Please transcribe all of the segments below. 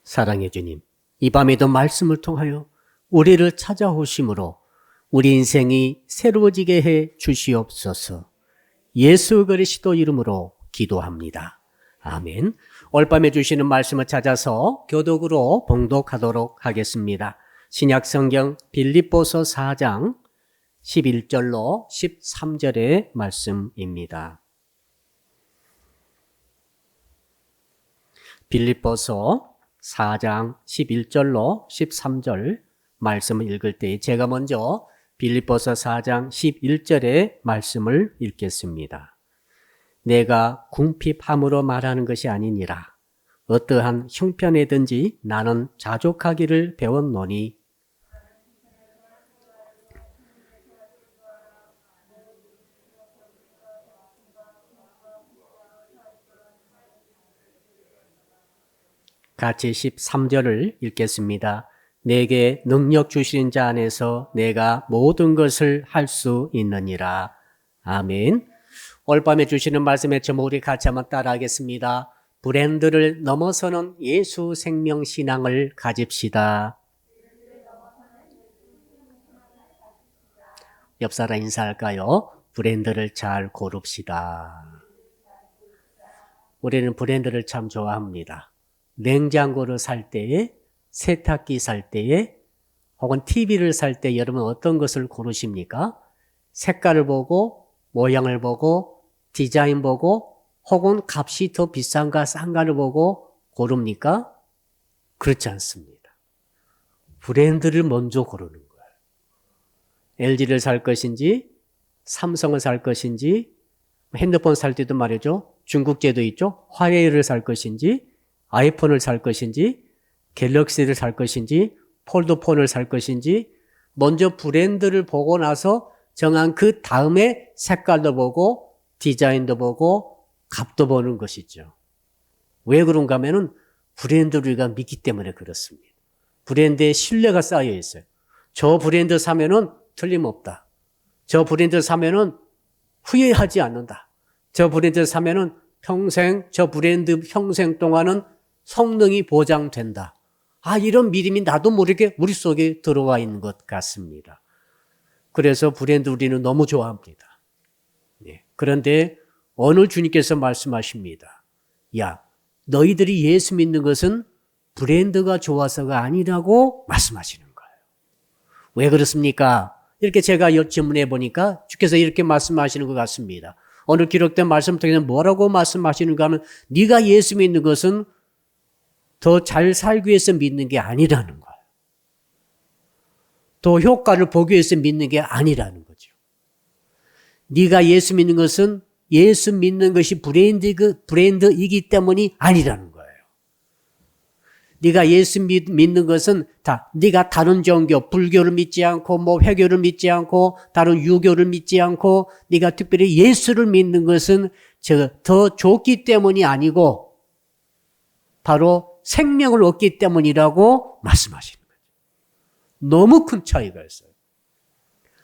사랑해 주님, 이 밤에도 말씀을 통하여 우리를 찾아오심으로 우리 인생이 새로워지게 해 주시옵소서. 예수 그리스도 이름으로 기도합니다. 아멘. 올밤에 주시는 말씀을 찾아서 교독으로 봉독하도록 하겠습니다. 신약성경 빌립보서 4장 11절로 13절의 말씀입니다. 빌립보서 4장 11절로 13절 말씀을 읽을 때 제가 먼저 빌립보서 4장 11절의 말씀을 읽겠습니다. 내가 궁핍함으로 말하는 것이 아니니라. 어떠한 형편에든지 나는 자족하기를 배웠노니 같이 13절을 읽겠습니다. 내게 능력 주신 자 안에서 내가 모든 것을 할 수 있느니라. 아멘. 올밤에 주시는 말씀의 제목 우리 같이 한번 따라하겠습니다. 브랜드를 넘어서는 예수 생명 신앙을 가집시다. 옆 사람 인사할까요? 브랜드를 잘 고릅시다. 우리는 브랜드를 참 좋아합니다. 냉장고를 살 때에, 세탁기 살 때에, 혹은 TV를 살 때 여러분 어떤 것을 고르십니까? 색깔을 보고, 모양을 보고, 디자인 보고, 혹은 값이 더 비싼가 싼가를 보고 고릅니까? 그렇지 않습니다. 브랜드를 먼저 고르는 거예요. LG를 살 것인지, 삼성을 살 것인지, 핸드폰 살 때도 말이죠. 중국제도 있죠. 화웨이를 살 것인지, 아이폰을 살 것인지, 갤럭시를 살 것인지, 폴드폰을 살 것인지, 먼저 브랜드를 보고 나서 정한 그 다음에 색깔도 보고, 디자인도 보고, 값도 보는 것이죠. 왜 그런가 하면은 브랜드를 우리가 믿기 때문에 그렇습니다. 브랜드에 신뢰가 쌓여 있어요. 저 브랜드 사면은 틀림없다. 저 브랜드 사면은 후회하지 않는다. 저 브랜드 사면은 저 브랜드 평생 동안은 성능이 보장된다. 이런 믿음이 나도 모르게 우리 속에 들어와 있는 것 같습니다. 그래서 브랜드 우리는 너무 좋아합니다. 그런데 오늘 주님께서 말씀하십니다. 야, 너희들이 예수 믿는 것은 브랜드가 좋아서가 아니라고 말씀하시는 거예요. 왜 그렇습니까? 이렇게 제가 질문해 보니까 주께서 이렇게 말씀하시는 것 같습니다. 오늘 기록된 말씀 통해서 뭐라고 말씀하시는가 하면 네가 예수 믿는 것은 더 잘 살기 위해서 믿는 게 아니라는 거예요. 더 효과를 보기 위해서 믿는 게 아니라는 거죠. 네가 예수 믿는 것은 예수 믿는 것이 브랜드이기 때문이 아니라는 거예요. 네가 예수 믿는 것은 네가 다른 종교, 불교를 믿지 않고 회교를 믿지 않고 다른 유교를 믿지 않고 네가 특별히 예수를 믿는 것은 더 좋기 때문이 아니고 바로 생명을 얻기 때문이라고 말씀하시는 거죠. 너무 큰 차이가 있어요.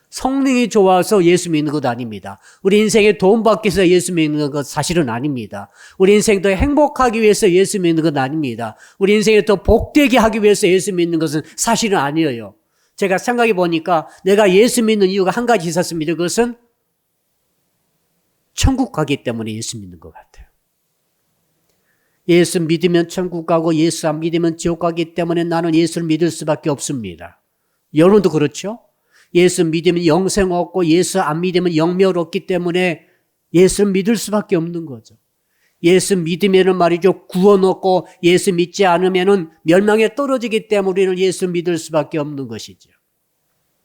성능이 좋아서 예수 믿는 것 아닙니다. 우리 인생에 도움받기 위해서 예수 믿는 것 사실은 아닙니다. 우리 인생 더 행복하기 위해서 예수 믿는 것 아닙니다. 우리 인생에 더 복되게 하기 위해서 예수 믿는 것은 사실은 아니에요. 제가 생각해 보니까 내가 예수 믿는 이유가 한 가지 있었습니다. 그것은 천국 가기 때문에 예수 믿는 것 같아요. 예수 믿으면 천국 가고 예수 안 믿으면 지옥 가기 때문에 나는 예수를 믿을 수밖에 없습니다. 여러분도 그렇죠? 예수 믿으면 영생 얻고 예수 안 믿으면 영멸 얻기 때문에 예수를 믿을 수밖에 없는 거죠. 예수 믿으면은 말이죠. 구원 얻고 예수 믿지 않으면은 멸망에 떨어지기 때문에 우리는 예수 믿을 수밖에 없는 것이죠.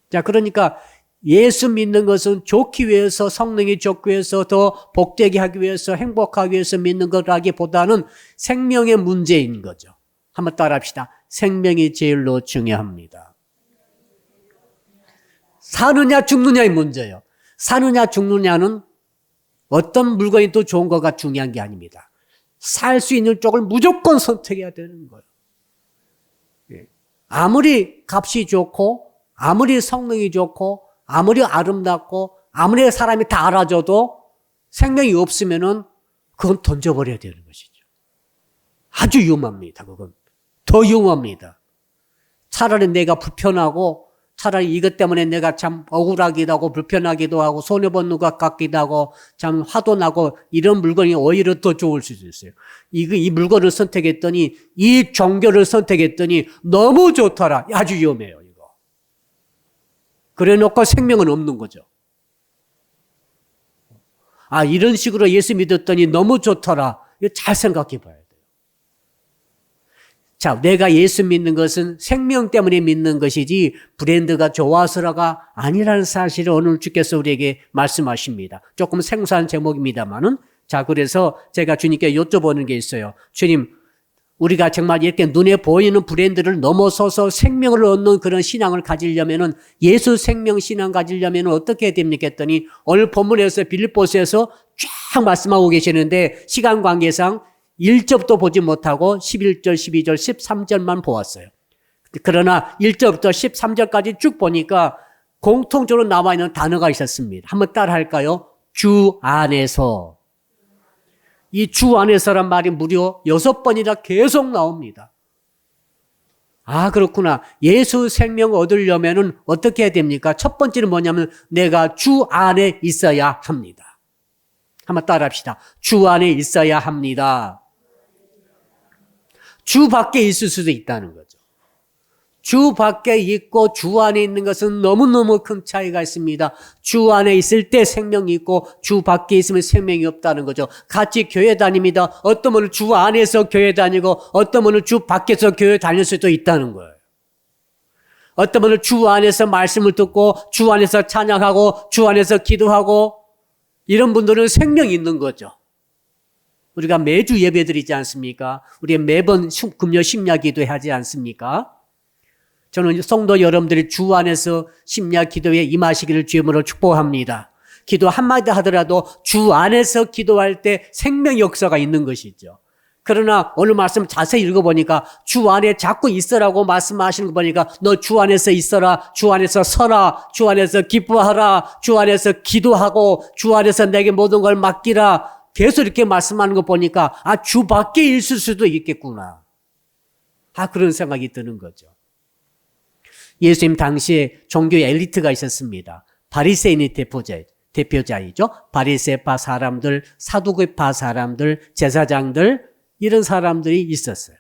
자, 그러니까 예수 믿는 것은 좋기 위해서, 성능이 좋기 위해서, 더 복되게 하기 위해서, 행복하기 위해서 믿는 거라기보다는 생명의 문제인 거죠. 한번 따라합시다. 생명이 제일로 중요합니다. 사느냐 죽느냐의 문제예요. 사느냐 죽느냐는 어떤 물건이 더 좋은 거가 중요한 게 아닙니다. 살 수 있는 쪽을 무조건 선택해야 되는 거예요. 아무리 값이 좋고 아무리 성능이 좋고 아무리 아름답고 아무리 사람이 다 알아줘도 생명이 없으면은 그건 던져버려야 되는 것이죠. 아주 위험합니다. 그건 더 위험합니다. 차라리 내가 불편하고 차라리 이것 때문에 내가 참 억울하기도 하고 불편하기도 하고 손해보는 것 같기도 하고 참 화도 나고 이런 물건이 오히려 더 좋을 수도 있어요. 이 물건을 선택했더니 이 종교를 선택했더니 너무 좋더라. 아주 위험해요. 이거. 그래 놓고 생명은 없는 거죠. 아, 이런 식으로 예수 믿었더니 너무 좋더라. 이거 잘 생각해 봐야 돼요. 자, 내가 예수 믿는 것은 생명 때문에 믿는 것이지 브랜드가 좋아서라가 아니라는 사실을 오늘 주께서 우리에게 말씀하십니다. 조금 생소한 제목입니다만은 자, 그래서 제가 주님께 여쭤보는 게 있어요. 주님, 우리가 정말 이렇게 눈에 보이는 브랜드를 넘어서서 생명을 얻는 그런 신앙을 가지려면은 예수 생명 신앙 가지려면은 어떻게 해야 됩니까 했더니 오늘 본문에서 빌립보서에서 쫙 말씀하고 계시는데 시간 관계상 1절부터 보지 못하고 11절, 12절, 13절만 보았어요. 그러나 1절부터 13절까지 쭉 보니까 공통적으로 나와 있는 단어가 있었습니다. 한번 따라 할까요? 주 안에서. 이 주 안에서란 말이 무려 6번이나 계속 나옵니다. 아, 그렇구나. 예수 생명 얻으려면은 어떻게 해야 됩니까? 첫 번째는 뭐냐면 내가 주 안에 있어야 합니다. 한번 따라 합시다. 주 안에 있어야 합니다. 주 밖에 있을 수도 있다는 거죠. 주 밖에 있고 주 안에 있는 것은 너무너무 큰 차이가 있습니다. 주 안에 있을 때 생명이 있고 주 밖에 있으면 생명이 없다는 거죠. 같이 교회 다닙니다. 어떤 분은 주 안에서 교회 다니고 어떤 분은 주 밖에서 교회 다닐 수도 있다는 거예요. 어떤 분은 주 안에서 말씀을 듣고 주 안에서 찬양하고 주 안에서 기도하고 이런 분들은 생명이 있는 거죠. 우리가 매주 예배 드리지 않습니까? 우리 매번 금요 심야 기도하지 않습니까? 저는 성도 여러분들이 주 안에서 심야 기도에 임하시기를 주님으로 축복합니다. 기도 한마디 하더라도 주 안에서 기도할 때 생명 역사가 있는 것이죠. 그러나 오늘 말씀 자세히 읽어보니까 주 안에 자꾸 있으라고 말씀하시는 거 보니까 너 주 안에서 있어라, 주 안에서 서라, 주 안에서 기뻐하라, 주 안에서 기도하고 주 안에서 내게 모든 걸 맡기라 계속 이렇게 말씀하는 거 보니까 아, 주 밖에 있을 수도 있겠구나. 아, 그런 생각이 드는 거죠. 예수님 당시에 종교의 엘리트가 있었습니다. 바리새인의 대표자이죠. 바리새파 사람들, 사두개파 사람들, 제사장들 이런 사람들이 있었어요.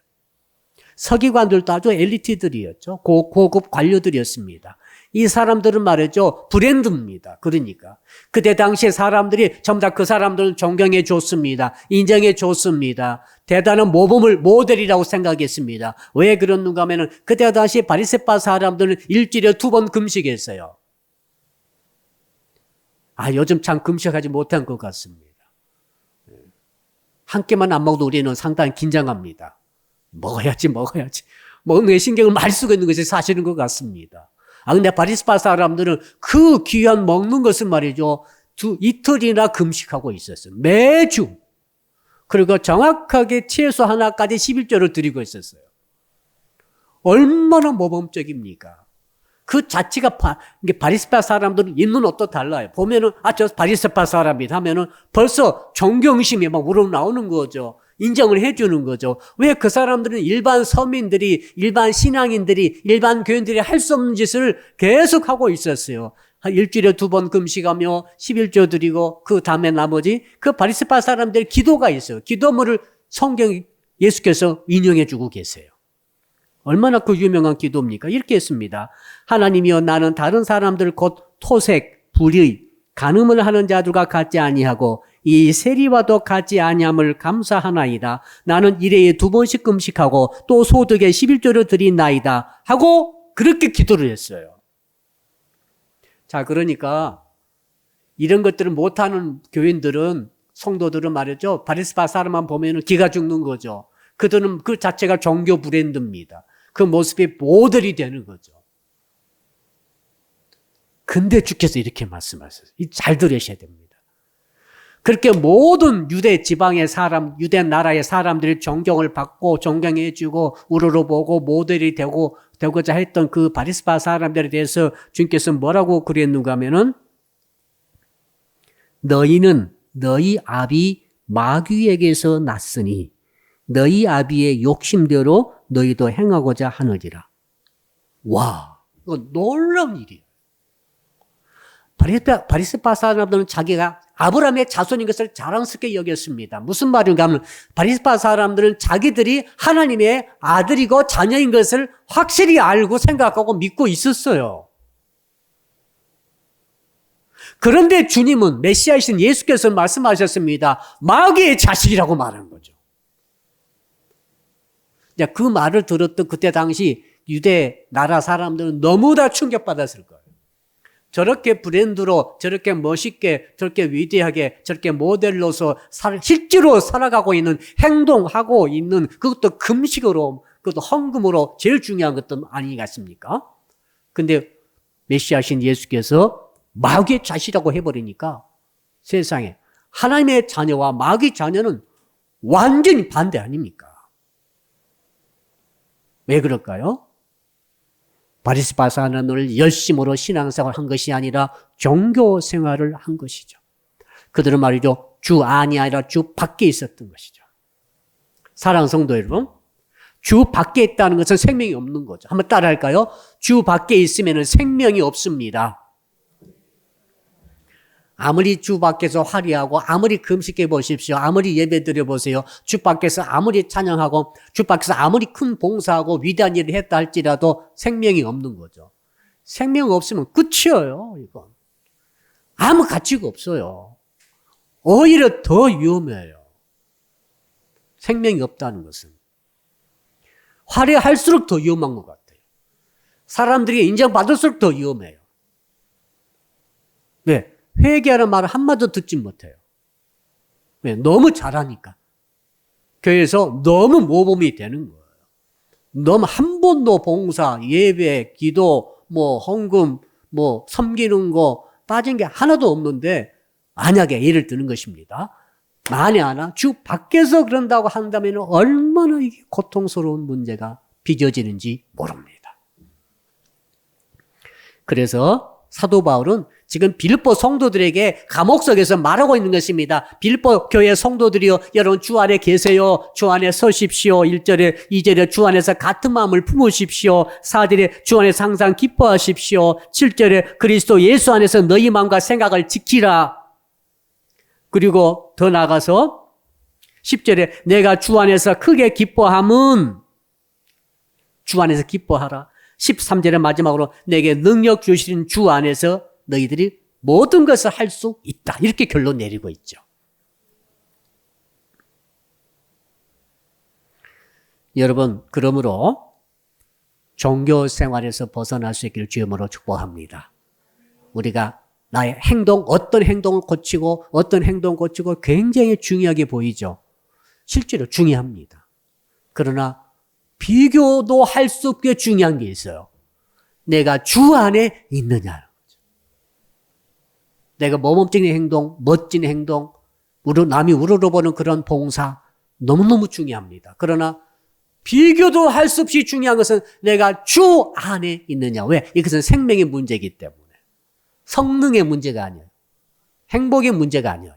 서기관들도 아주 엘리트들이었죠. 고급 관료들이었습니다. 이 사람들은 말이죠. 브랜드입니다. 그러니까. 그때 당시에 사람들이 전부 다 그 사람들은 존경해 줬습니다. 인정해 줬습니다. 대단한 모델이라고 생각했습니다. 왜 그런가 하면은 그때 당시 바리새파 사람들은 일주일에 2번 금식했어요. 아, 요즘 참 금식하지 못한 것 같습니다. 한 끼만 안 먹어도 우리는 상당히 긴장합니다. 먹어야지. 먹는 게 신경을 많이 쓰고 있는 것이 사실인 것 같습니다. 아, 근데 바리새파 사람들은 그 귀한 먹는 것을 말이죠. 이틀이나 금식하고 있었어요. 매주. 그리고 정확하게 채소 하나까지 11조를 드리고 있었어요. 얼마나 모범적입니까? 그 자체가 바리새파 사람들은 있는 옷도 달라요. 보면은 아, 저 바리새파 사람이다 하면은 벌써 존경심이 막 우러나오는 거죠. 인정을 해주는 거죠. 왜 그 사람들은 일반 서민들이, 일반 신앙인들이, 일반 교인들이 할 수 없는 짓을 계속하고 있었어요. 일주일에 2번 금식하며 11조 드리고 그 다음에 나머지 그 바리새파 사람들 기도가 있어요. 기도문을 성경 예수께서 인용해 주고 계세요. 얼마나 그 유명한 기도입니까? 이렇게 했습니다. 하나님이여 나는 다른 사람들 곧 토색, 불의, 간음을 하는 자들과 같지 아니하고 이 세리와도 같지 아니함을 감사하나이다. 나는 일회에 2번씩 금식하고 또 소득에 11조를 드리나이다. 하고 그렇게 기도를 했어요. 자, 그러니까 이런 것들을 못하는 교인들은 성도들은 말이죠. 바리새파 사람만 보면 기가 죽는 거죠. 그들은 그 자체가 종교 브랜드입니다. 그 모습이 모델이 되는 거죠. 근데 주께서 이렇게 말씀하셨어요. 잘 들으셔야 됩니다. 그렇게 모든 유대 지방의 사람, 유대 나라의 사람들이 존경을 받고 존경해주고 우러러보고 모델이 되고자 했던 그 바리새파 사람들에 대해서 주님께서 뭐라고 그랬는가 하면은 너희는 너희 아비 마귀에게서 났으니 너희 아비의 욕심대로 너희도 행하고자 하느니라. 와, 이거 놀라운 일이에요. 바리새파 사람들은 자기가 아브라함의 자손인 것을 자랑스럽게 여겼습니다. 무슨 말인가 하면 바리새파 사람들은 자기들이 하나님의 아들이고 자녀인 것을 확실히 알고 생각하고 믿고 있었어요. 그런데 주님은 메시아이신 예수께서 말씀하셨습니다. 마귀의 자식이라고 말하는 거죠. 그 말을 들었던 그때 당시 유대 나라 사람들은 너무나 충격받았을 거예요. 저렇게 브랜드로 저렇게 멋있게 저렇게 위대하게 저렇게 모델로서 실제로 살아가고 있는 행동하고 있는 그것도 금식으로 그것도 헌금으로 제일 중요한 것도 아니겠습니까? 근데 메시아신 예수께서 마귀의 자식이라고 해버리니까 세상에 하나님의 자녀와 마귀 자녀는 완전히 반대 아닙니까? 왜 그럴까요? 바리새파 사람을 열심으로 신앙생활을 한 것이 아니라 종교 생활을 한 것이죠. 그들은 말이죠. 주 안이 아니라 주 밖에 있었던 것이죠. 사랑하는 성도 여러분, 주 밖에 있다는 것은 생명이 없는 거죠. 한번 따라할까요? 주 밖에 있으면 생명이 없습니다. 아무리 주 밖에서 화려하고 아무리 금식해 보십시오. 아무리 예배 드려 보세요. 주 밖에서 아무리 찬양하고 주 밖에서 아무리 큰 봉사하고 위대한 일을 했다 할지라도 생명이 없는 거죠. 생명 없으면 끝이에요. 이건 아무 가치가 없어요. 오히려 더 위험해요. 생명이 없다는 것은 화려할수록 더 위험한 것 같아요. 사람들이 인정받을수록 더 위험해요. 왜? 회개하는 말을 한마디도 듣지 못해요. 왜? 너무 잘하니까. 교회에서 너무 모범이 되는 거예요. 너무 한 번도 봉사, 예배, 기도, 헌금, 섬기는 거 빠진 게 하나도 없는데 만약에 예를 드는 것입니다. 만에 하나 주 밖에서 그런다고 한다면 얼마나 이게 고통스러운 문제가 빚어지는지 모릅니다. 그래서 사도 바울은 지금 빌립보 성도들에게 감옥석에서 말하고 있는 것입니다. 빌립보 교회 성도들이요, 여러분 주 안에 계세요. 주 안에 서십시오. 1절에 2절에 주 안에서 같은 마음을 품으십시오. 4절에 주 안에서 항상 기뻐하십시오. 7절에 그리스도 예수 안에서 너희 마음과 생각을 지키라. 그리고 더 나가서 10절에 내가 주 안에서 크게 기뻐함은 주 안에서 기뻐하라. 13절의 마지막으로 내게 능력 주시는 주 안에서 너희들이 모든 것을 할 수 있다. 이렇게 결론 내리고 있죠. 여러분, 그러므로 종교 생활에서 벗어날 수 있기를 주님으로 축복합니다. 우리가 나의 행동, 어떤 행동을 고치고 어떤 행동 고치고 굉장히 중요하게 보이죠. 실제로 중요합니다. 그러나 비교도 할 수 없게 중요한 게 있어요. 내가 주 안에 있느냐. 내가 모범적인 행동, 멋진 행동, 남이 우러러보는 그런 봉사 너무너무 중요합니다. 그러나 비교도 할 수 없이 중요한 것은 내가 주 안에 있느냐. 왜? 이것은 생명의 문제이기 때문에. 성능의 문제가 아니에요. 행복의 문제가 아니에요.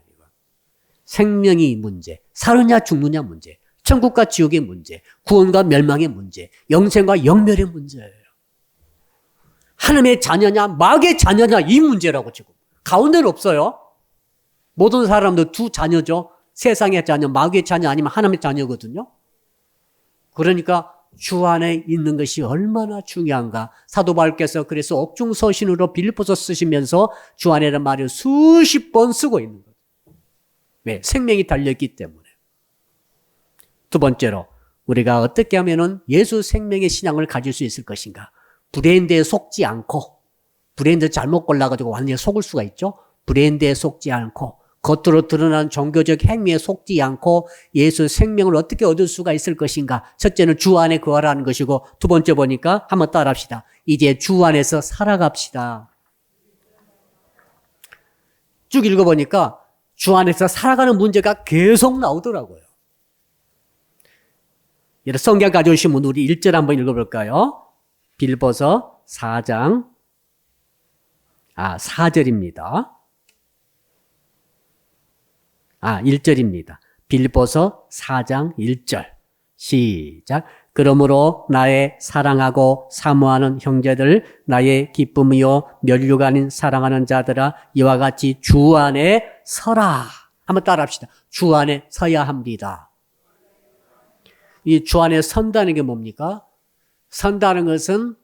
생명의 문제, 사느냐 죽느냐 문제, 천국과 지옥의 문제, 구원과 멸망의 문제, 영생과 영멸의 문제예요. 하나님의 자녀냐 마귀의 자녀냐 이 문제라고 지금. 가운데는 없어요. 모든 사람도 두 자녀죠. 세상의 자녀, 마귀의 자녀 아니면 하나님의 자녀거든요. 그러니까 주 안에 있는 것이 얼마나 중요한가. 사도 바울께서 그래서 옥중서신으로 빌립보서 쓰시면서 주 안에라는 말을 수십 번 쓰고 있는 거예요. 왜? 생명이 달려있기 때문에. 두 번째로 우리가 어떻게 하면 예수 생명의 신앙을 가질 수 있을 것인가. 브랜드에 속지 않고, 브랜드 잘못 골라가지고 완전히 속을 수가 있죠. 브랜드에 속지 않고 겉으로 드러난 종교적 행위에 속지 않고 예수 생명을 어떻게 얻을 수가 있을 것인가. 첫째는 주 안에 거하라는 것이고, 두 번째 보니까 한번 따라합시다. 이제 주 안에서 살아갑시다. 쭉 읽어보니까 주 안에서 살아가는 문제가 계속 나오더라고요. 여러분 성경 가져오신 분 우리 1절 한번 읽어볼까요? 빌립보서 4장 4절입니다. 1절입니다. 빌립보서 4장 1절. 시작. 그러므로 나의 사랑하고 사모하는 형제들, 나의 기쁨이요 면류가 아닌 사랑하는 자들아, 이와 같이 주 안에 서라. 한번 따라합시다. 주 안에 서야 합니다. 이 주 안에 선다는 게 뭡니까? 선다는 것은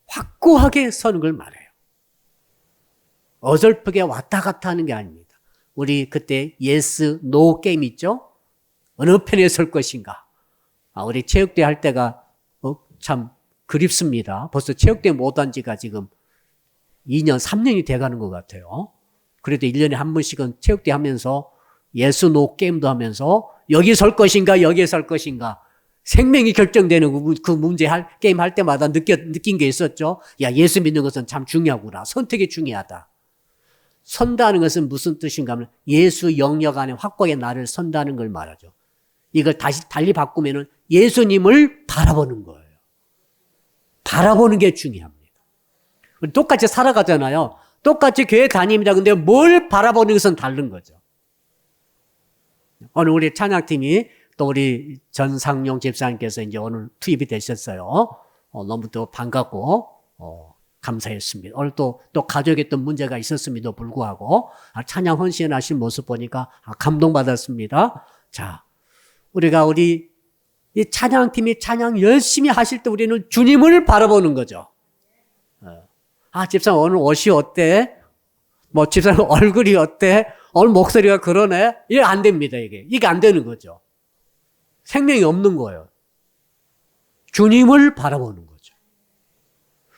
확고하게 서는 걸 말해요. 어설프게 왔다 갔다 하는 게 아닙니다. 우리 그때 예스, 노 게임 있죠? 어느 편에 설 것인가? 우리 체육대 할 때가 참 그립습니다. 벌써 체육대 못 한 지가 지금 2년, 3년이 돼가는 것 같아요. 그래도 1년에 한 번씩은 체육대 하면서 예스, 노 게임도 하면서 여기 설 것인가, 여기에 설 것인가. 생명이 결정되는 그 문제 게임 할 때마다 느낀 게 있었죠. 야, 예수 믿는 것은 참 중요하구나. 선택이 중요하다. 선다는 것은 무슨 뜻인가 하면 예수 영역 안에 확고하게 나를 선다는 걸 말하죠. 이걸 다시 달리 바꾸면은 예수님을 바라보는 거예요. 바라보는 게 중요합니다. 똑같이 살아가잖아요. 똑같이 교회 다닙니다. 근데 뭘 바라보는 것은 다른 거죠. 오늘 우리 찬양팀이 또 우리 전상용 집사님께서 이제 오늘 투입이 되셨어요. 너무 또 반갑고, 감사했습니다. 오늘 또 가족에 또 문제가 있었음에도 불구하고, 찬양 헌신하신 모습 보니까 감동받았습니다. 자, 우리 이 찬양팀이 찬양 열심히 하실 때 우리는 주님을 바라보는 거죠. 집사님 오늘 옷이 어때? 집사님 얼굴이 어때? 오늘 목소리가 그러네? 이게 안 됩니다, 이게 안 되는 거죠. 생명이 없는 거예요. 주님을 바라보는 거죠.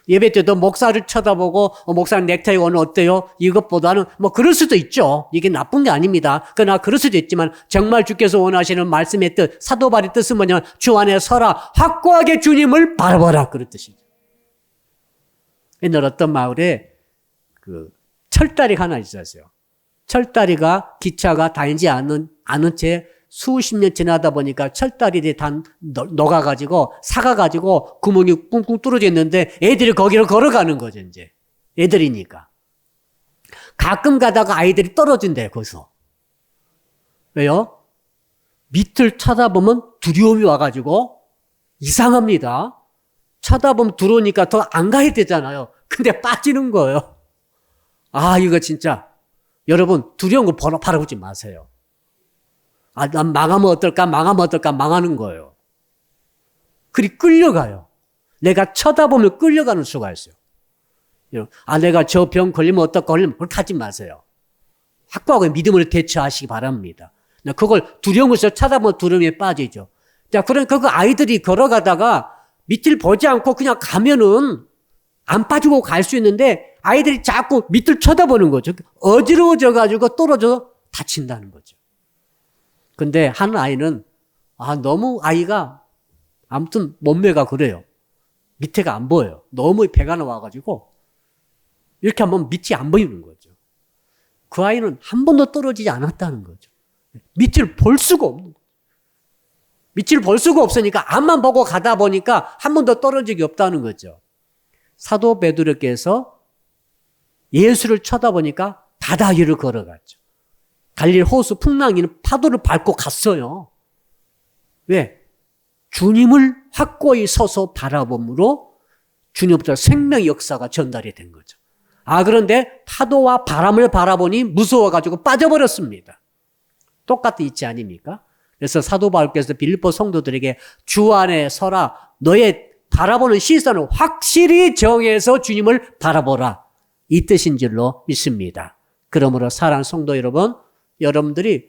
예배 때도 목사를 쳐다보고, 목사님 넥타이 오늘 어때요? 이것보다는, 그럴 수도 있죠. 이게 나쁜 게 아닙니다. 그러나 그럴 수도 있지만, 정말 주께서 원하시는 말씀의 뜻, 사도 바울의 뜻은 뭐냐면, 주 안에 서라, 확고하게 주님을 바라보라. 그런 뜻이죠. 옛날 어떤 마을에, 철다리가 하나 있었어요. 철다리가 기차가 다니지 않은 채 수십 년 지나다 보니까 철다리들이 다 녹아가지고 사가가지고 구멍이 꿍꿍 뚫어져 있는데 애들이 거기로 걸어가는 거죠, 이제. 애들이니까. 가끔 가다가 아이들이 떨어진대요, 거기서. 왜요? 밑을 쳐다보면 두려움이 와가지고 이상합니다. 쳐다보면 들어오니까 더 안 가야 되잖아요. 근데 빠지는 거예요. 이거 진짜. 여러분, 두려운 거 바라보지 마세요. 난 망하면 어떨까, 망하는 거예요. 그리 끌려가요. 내가 쳐다보면 끌려가는 수가 있어요. 내가 저 병 걸리면 어떨까, 그렇게 하지 마세요. 확고하게 믿음으로 대처하시기 바랍니다. 그걸 두려운 것을 쳐다보면 두려움에 빠지죠. 자, 그러니까 그 아이들이 걸어가다가 밑을 보지 않고 그냥 가면은 안 빠지고 갈 수 있는데 아이들이 자꾸 밑을 쳐다보는 거죠. 어지러워져가지고 떨어져 다친다는 거죠. 근데 한 아이는 너무 아이가 아무튼 몸매가 그래요. 밑에가 안 보여요. 너무 배가 나와가지고 이렇게 하면 밑이 안 보이는 거죠. 그 아이는 한 번도 떨어지지 않았다는 거죠. 밑을 볼 수가 없는 거죠. 밑을 볼 수가 없으니까 앞만 보고 가다 보니까 한 번도 떨어진 적이 없다는 거죠. 사도 베드로께서 예수를 쳐다보니까 바다 위를 걸어갔죠. 갈릴 호수 풍랑이는 파도를 밟고 갔어요. 왜? 주님을 확고히 서서 바라봄으로 주님부터 생명의 역사가 전달이 된 거죠. 그런데 파도와 바람을 바라보니 무서워가지고 빠져버렸습니다. 똑같이 있지 아닙니까? 그래서 사도 바울께서 빌립보 성도들에게 주 안에 서라. 너의 바라보는 시선을 확실히 정해서 주님을 바라보라. 이 뜻인 줄로 믿습니다. 그러므로 사랑하는 성도 여러분, 여러분들이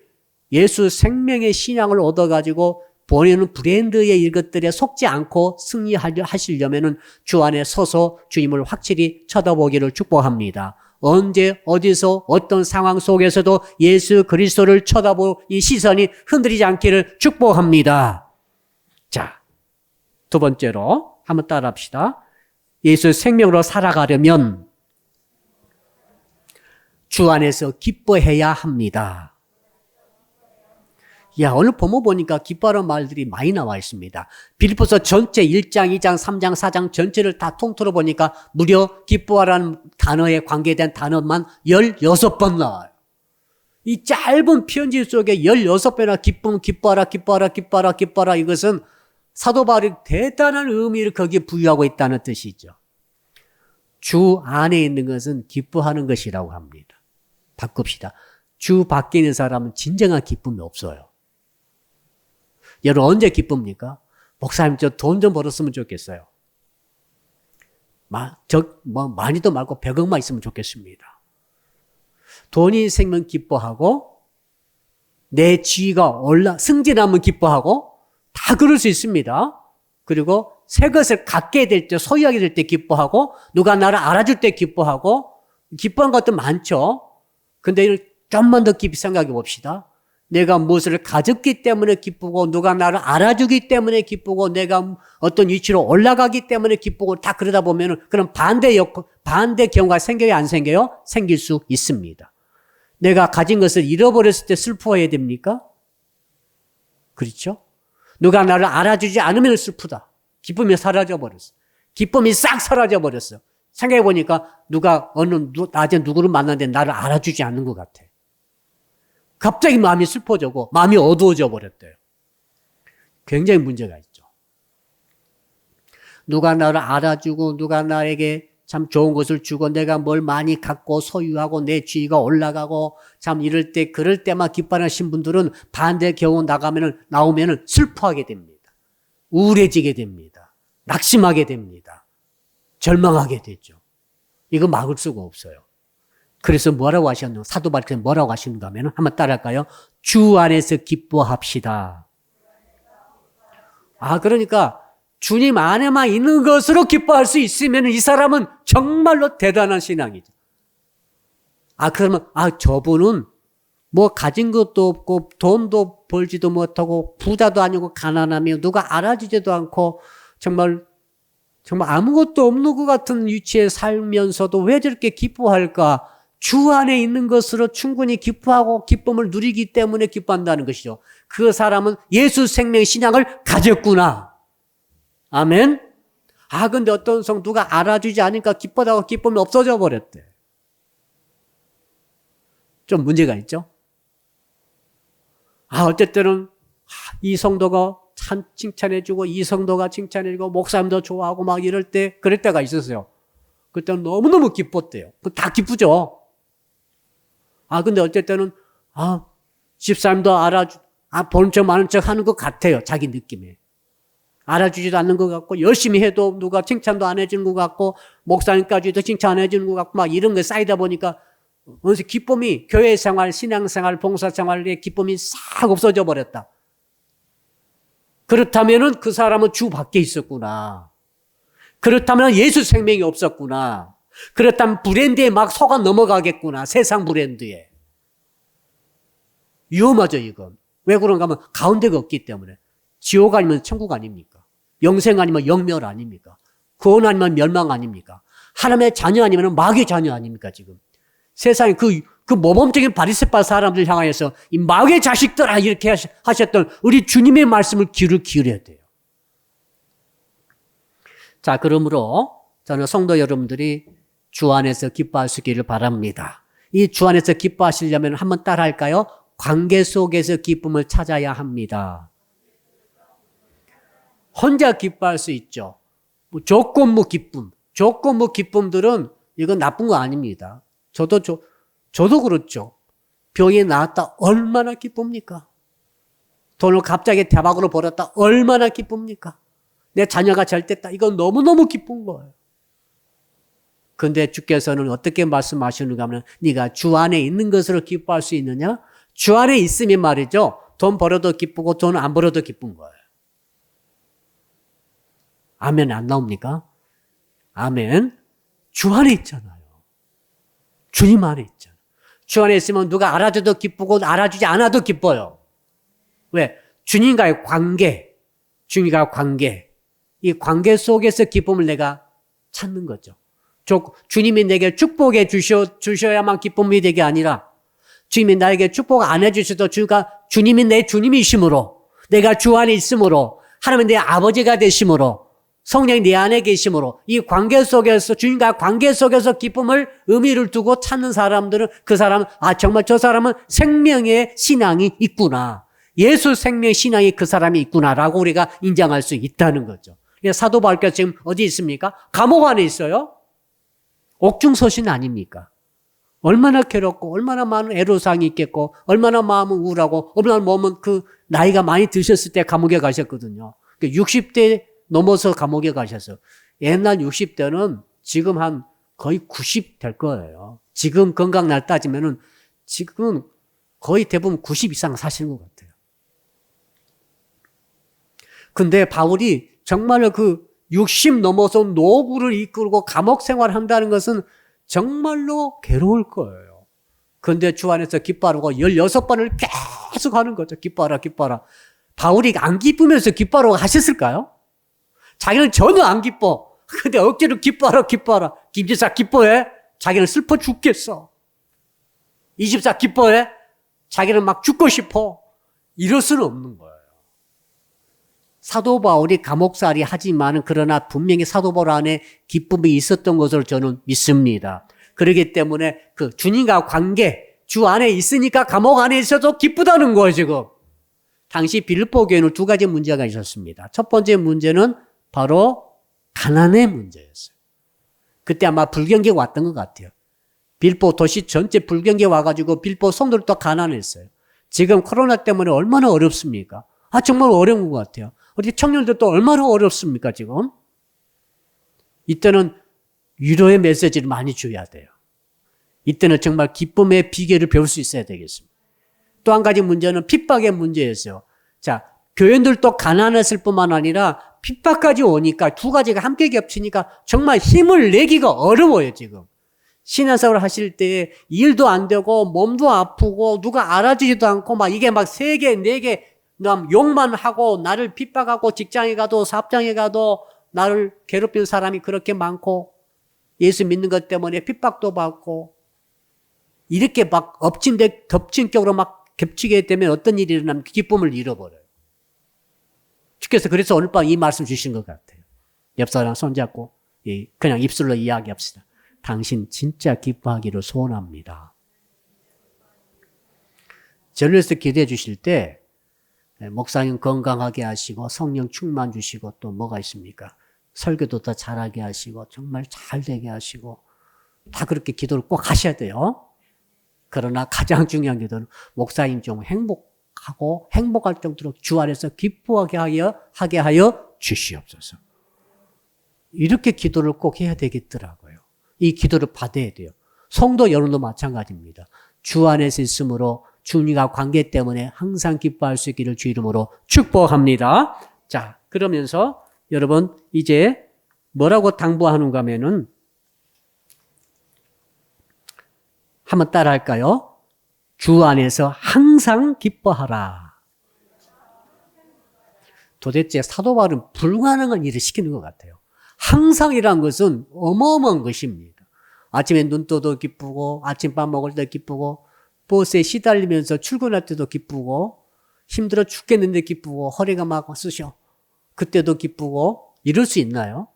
예수 생명의 신앙을 얻어가지고 본인은 브랜드의 이것들에 속지 않고 승리하시려면 주 안에 서서 주님을 확실히 쳐다보기를 축복합니다. 언제 어디서 어떤 상황 속에서도 예수 그리스도를 쳐다볼 이 시선이 흔들리지 않기를 축복합니다. 자, 두 번째로 한번 따라합시다. 예수 생명으로 살아가려면 주 안에서 기뻐해야 합니다. 오늘 본문 보니까 기뻐하는 말들이 많이 나와 있습니다. 빌립보서 전체 1장, 2장, 3장, 4장 전체를 다 통틀어 보니까 무려 기뻐하라는 단어에 관계된 단어만 16번 나와요. 이 짧은 편지 속에 16배나 기쁨, 기뻐하라, 기뻐하라, 기뻐하라, 기뻐하라 이것은 사도 바울이 대단한 의미를 거기에 부여하고 있다는 뜻이죠. 주 안에 있는 것은 기뻐하는 것이라고 합니다. 바꿉시다. 주 밖에 있는 사람은 진정한 기쁨이 없어요. 여러분 언제 기쁩니까? 목사님 저 돈 좀 벌었으면 좋겠어요. 많이도 말고 100억만 있으면 좋겠습니다. 돈이 생기면 기뻐하고 내 지위가 승진하면 기뻐하고 다 그럴 수 있습니다. 그리고 새 것을 갖게 될 때, 소유하게 될 때 기뻐하고 누가 나를 알아줄 때 기뻐하고 기뻐한 것도 많죠. 근데 좀만 더 깊이 생각해 봅시다. 내가 무엇을 가졌기 때문에 기쁘고 누가 나를 알아주기 때문에 기쁘고 내가 어떤 위치로 올라가기 때문에 기쁘고 다 그러다 보면 그런 반대 경우가 생겨요, 안 생겨요? 생길 수 있습니다. 내가 가진 것을 잃어버렸을 때 슬퍼해야 됩니까? 그렇죠? 누가 나를 알아주지 않으면 슬프다. 기쁨이 사라져버렸어. 기쁨이 싹 사라져버렸어. 생각해보니까 낮에 누구를 만났는데 나를 알아주지 않는 것 같아. 갑자기 마음이 슬퍼지고 마음이 어두워져 버렸대요. 굉장히 문제가 있죠. 누가 나를 알아주고 누가 나에게 참 좋은 것을 주고 내가 뭘 많이 갖고 소유하고 내 지위가 올라가고 참 그럴 때만 기뻐하신 분들은 반대 경우 나오면은 슬퍼하게 됩니다. 우울해지게 됩니다. 낙심하게 됩니다. 절망하게 되죠. 이거 막을 수가 없어요. 그래서 뭐라고 하셨노? 사도 바울이 뭐라고 하시는가 하면 한번 따라할까요? 주 안에서 기뻐합시다. 그러니까 주님 안에만 있는 것으로 기뻐할 수 있으면 이 사람은 정말로 대단한 신앙이죠. 그러면 저분은 뭐 가진 것도 없고 돈도 벌지도 못하고 부자도 아니고 가난하며 누가 알아주지도 않고 정말 아무것도 없는 것 같은 위치에 살면서도 왜 저렇게 기뻐할까? 주 안에 있는 것으로 충분히 기뻐하고 기쁨을 누리기 때문에 기뻐한다는 것이죠. 그 사람은 예수 생명 신앙을 가졌구나. 아멘. 근데 어떤 누가 알아주지 않으니까 기뻐하다가 기쁨이 없어져 버렸대. 좀 문제가 있죠? 어쩔 때는 이 성도가 참 칭찬해주고 이 성도가 칭찬해주고 목사님도 좋아하고 막 그럴 때가 있었어요. 그때는 너무너무 기뻤대요. 다 기쁘죠? 근데 어쩔 때는, 집사님도 보는 척 마는 척 하는 것 같아요. 자기 느낌에. 알아주지도 않는 것 같고, 열심히 해도 누가 칭찬도 안 해주는 것 같고, 목사님까지도 칭찬 안 해주는 것 같고, 막 이런 거 쌓이다 보니까, 어느새 기쁨이, 교회 생활, 신앙 생활, 봉사 생활의 기쁨이 싹 없어져 버렸다. 그렇다면은 그 사람은 주 밖에 있었구나. 그렇다면 예수 생명이 없었구나. 그렇다면 브랜드에 막 속아 넘어가겠구나. 세상 브랜드에. 위험하죠, 이건. 왜 그런가 하면 가운데가 없기 때문에. 지옥 아니면 천국 아닙니까? 영생 아니면 영멸 아닙니까? 구원 아니면 멸망 아닙니까? 하나님의 자녀 아니면 마귀의 자녀 아닙니까, 지금? 세상에 그 모범적인 바리새파 사람들 향하여서 이 마귀의 자식들아 이렇게 하셨던 우리 주님의 말씀을 귀를 기울여야 돼요. 자, 그러므로 저는 성도 여러분들이 주 안에서 기뻐할 수 있기를 바랍니다. 이 주 안에서 기뻐하시려면 한번 따라 할까요? 관계 속에서 기쁨을 찾아야 합니다. 혼자 기뻐할 수 있죠. 조건부 기쁨들은 이건 나쁜 거 아닙니다. 저도 그렇죠. 병이 나았다 얼마나 기쁩니까? 돈을 갑자기 대박으로 벌었다 얼마나 기쁩니까? 내 자녀가 잘 됐다. 이건 너무너무 기쁜 거예요. 그런데 주께서는 어떻게 말씀하시는가 하면 네가 주 안에 있는 것으로 기뻐할 수 있느냐? 주 안에 있으면 말이죠. 돈 벌어도 기쁘고 돈 안 벌어도 기쁜 거예요. 아멘 안 나옵니까? 아멘. 주 안에 있잖아요. 주님 안에 있잖아요. 주 안에 있으면 누가 알아줘도 기쁘고 알아주지 않아도 기뻐요. 왜? 주님과의 관계. 이 관계 속에서 기쁨을 내가 찾는 거죠. 주님이 내게 축복해 주셔야만 기쁨이 되게 아니라 주님이 나에게 축복 안 해주셔도 주님이 내 주님이심으로 내가 주 안에 있으므로 하나님은 내 아버지가 되심으로 성령이 내 안에 계심으로 이 관계 속에서 주님과 관계 속에서 기쁨을 의미를 두고 찾는 사람들은 그 사람은 정말 저 사람은 생명의 신앙이 있구나. 예수 생명의 신앙이 그 사람이 있구나라고 우리가 인정할 수 있다는 거죠. 사도 바울께서 지금 어디 있습니까? 감옥 안에 있어요. 옥중서신 아닙니까? 얼마나 괴롭고 얼마나 많은 애로사항이 있겠고 얼마나 마음은 우울하고 얼마나 몸은 그 나이가 많이 드셨을 때 감옥에 가셨거든요. 60대 넘어서 감옥에 가셨어요. 옛날 60대는 지금 한 거의 90 될 거예요. 지금 건강날 따지면은 지금은 거의 대부분 90 이상 사시는 것 같아요. 근데 바울이 정말로 그 60 넘어서 노구를 이끌고 감옥 생활을 한다는 것은 정말로 괴로울 거예요. 그런데 주 안에서 기뻐하고 16번을 계속 하는 거죠. 기뻐하라, 기뻐하라. 바울이 안 기쁘면서 기뻐하라고 하셨을까요? 자기는 전혀 안 기뻐. 근데 억지로 기뻐하라, 기뻐하라. 김지사 기뻐해? 자기는 슬퍼 죽겠어. 이 집사 기뻐해? 자기는 막 죽고 싶어. 이럴 수는 없는 거예요. 사도 바울이 감옥살이 하지만은 그러나 분명히 사도 바울 안에 기쁨이 있었던 것으로 저는 믿습니다. 그렇기 때문에 그 주님과 관계, 주 안에 있으니까 감옥 안에 있어도 기쁘다는 거예요, 지금. 당시 빌립보 교회는 두 가지 문제가 있었습니다. 첫 번째 문제는 바로 가난의 문제였어요. 그때 아마 불경기가 왔던 것 같아요. 빌립보 도시 전체 불경기에 와가지고 빌립보 성도들도 가난했어요. 지금 코로나 때문에 얼마나 어렵습니까? 정말 어려운 것 같아요. 우리 청년들도 얼마나 어렵습니까, 지금? 이때는 위로의 메시지를 많이 줘야 돼요. 이때는 정말 기쁨의 비결을 배울 수 있어야 되겠습니다. 또 한 가지 문제는 핍박의 문제였어요. 자, 교인들도 가난했을 뿐만 아니라 핍박까지 오니까 두 가지가 함께 겹치니까 정말 힘을 내기가 어려워요, 지금. 신앙생활 하실 때 일도 안 되고 몸도 아프고 누가 알아주지도 않고 막 이게 막 3개, 4개 욕만 하고 나를 핍박하고 직장에 가도 사업장에 가도 나를 괴롭히는 사람이 그렇게 많고 예수 믿는 것 때문에 핍박도 받고 이렇게 막 덮친격으로 막 겹치게 되면 어떤 일이 일어나면 기쁨을 잃어버려요. 주께서 그래서 오늘 밤 이 말씀 주신 것 같아요. 옆 사람 손잡고 그냥 입술로 이야기합시다. 당신 진짜 기뻐하기를 소원합니다. 저를 위해서 기도해 주실 때 목사님 건강하게 하시고 성령 충만 주시고 또 뭐가 있습니까? 설교도 더 잘하게 하시고 정말 잘 되게 하시고 다 그렇게 기도를 꼭 하셔야 돼요. 그러나 가장 중요한 기도는 목사님 좀 행복하고 행복할 정도로 주 안에서 기뻐하게 하여 주시옵소서. 이렇게 기도를 꼭 해야 되겠더라고요. 이 기도를 받아야 돼요. 성도 여러분도 마찬가지입니다. 주 안에서 있으므로 주님과 관계 때문에 항상 기뻐할 수 있기를 주 이름으로 축복합니다. 자, 그러면서 여러분 이제 뭐라고 당부하는가 하면은 한번 따라 할까요? 주 안에서 항상 기뻐하라. 도대체 사도 바울은 불가능한 일을 시키는 것 같아요. 항상이란 것은 어마어마한 것입니다. 아침에 눈 떠도 기쁘고 아침밥 먹을 때 기쁘고 버스에 시달리면서 출근할 때도 기쁘고 힘들어 죽겠는데 기쁘고 허리가 막 쑤셔. 그때도 기쁘고 이럴 수 있나요?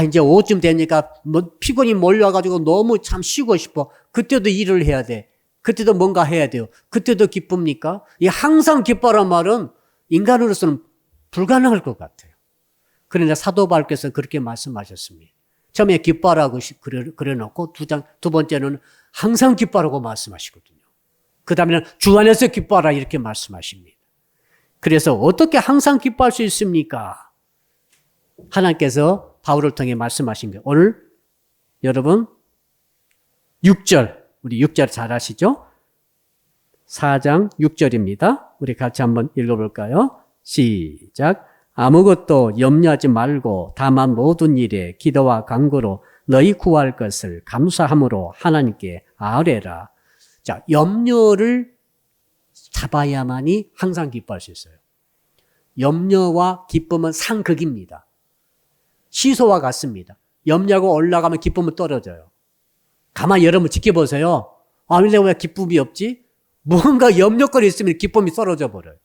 이제 오후쯤 되니까 피곤이 몰려가지고 너무 참 쉬고 싶어. 그때도 일을 해야 돼. 그때도 뭔가 해야 돼요. 그때도 기쁩니까? 이 항상 기뻐란 말은 인간으로서는 불가능할 것 같아요. 그런데 사도 바울께서 그렇게 말씀하셨습니다. 처음에 기뻐하라고 그려놓고 두 번째는 항상 기뻐하라고 말씀하시거든요. 그 다음에는 주 안에서 기뻐하라 이렇게 말씀하십니다. 그래서 어떻게 항상 기뻐할 수 있습니까? 하나님께서 바울을 통해 말씀하신 거예요. 오늘 여러분 6절, 우리 6절 잘 아시죠? 4장 6절입니다. 우리 같이 한번 읽어볼까요? 시작. 아무것도 염려하지 말고 다만 모든 일에 기도와 간구로 너희 구할 것을 감사함으로 하나님께 아뢰라. 자, 염려를 잡아야만이 항상 기뻐할 수 있어요. 염려와 기쁨은 상극입니다. 시소와 같습니다. 염려하고 올라가면 기쁨은 떨어져요. 가만히 여러분 지켜보세요. 내가 왜 기쁨이 없지? 뭔가 염려거리 있으면 기쁨이 떨어져 버려요.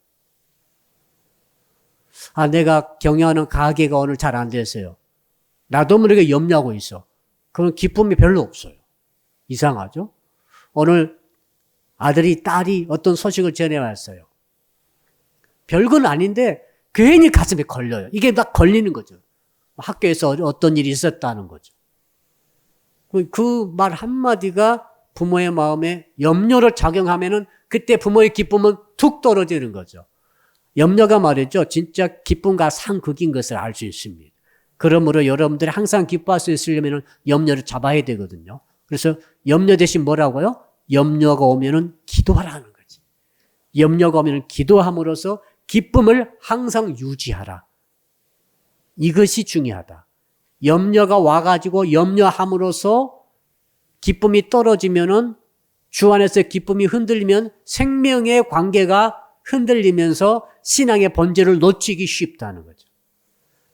내가 경영하는 가게가 오늘 잘 안 됐어요. 나도 모르게 염려하고 있어. 그런 기쁨이 별로 없어요. 이상하죠? 오늘 아들이 딸이 어떤 소식을 전해왔어요. 별건 아닌데 괜히 가슴에 걸려요. 이게 막 걸리는 거죠. 학교에서 어떤 일이 있었다는 거죠. 그 말 한마디가 부모의 마음에 염려를 작용하면은 그때 부모의 기쁨은 툭 떨어지는 거죠. 염려가 말이죠. 진짜 기쁨과 상극인 것을 알 수 있습니다. 그러므로 여러분들이 항상 기뻐할 수 있으려면 염려를 잡아야 되거든요. 그래서 염려 대신 뭐라고요? 염려가 오면은 기도하라는 거지. 염려가 오면은 기도함으로써 기쁨을 항상 유지하라. 이것이 중요하다. 염려가 와가지고 염려함으로써 기쁨이 떨어지면은 주 안에서 기쁨이 흔들리면 생명의 관계가 흔들리면서 신앙의 본질을 놓치기 쉽다는 거죠.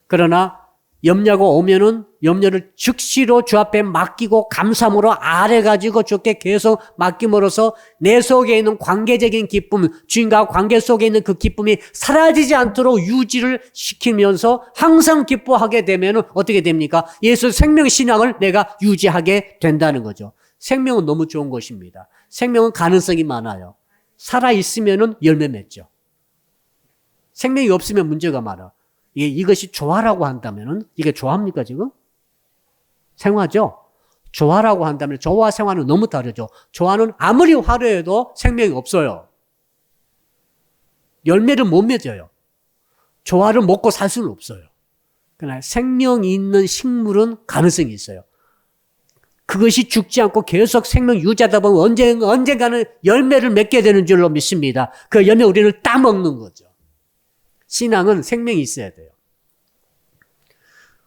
그러나 염려가 오면은 염려를 즉시로 주 앞에 맡기고 감사함으로 아뢰가지고 주께 계속 맡김으로써 내 속에 있는 관계적인 기쁨, 주인과 관계 속에 있는 그 기쁨이 사라지지 않도록 유지를 시키면서 항상 기뻐하게 되면은 어떻게 됩니까? 예수 생명 신앙을 내가 유지하게 된다는 거죠. 생명은 너무 좋은 것입니다. 생명은 가능성이 많아요. 살아있으면은 열매 맺죠. 생명이 없으면 문제가 많아. 이것이 조화라고 한다면은, 이게 조화입니까, 지금? 생화죠? 조화라고 한다면, 조화와 생화는 너무 다르죠. 조화는 아무리 화려해도 생명이 없어요. 열매를 못 맺어요. 조화를 먹고 살 수는 없어요. 그러나 생명이 있는 식물은 가능성이 있어요. 그것이 죽지 않고 계속 생명 유지하다 보면 언젠가는 열매를 맺게 되는 줄로 믿습니다. 그 열매 우리는 따먹는 거죠. 신앙은 생명이 있어야 돼요.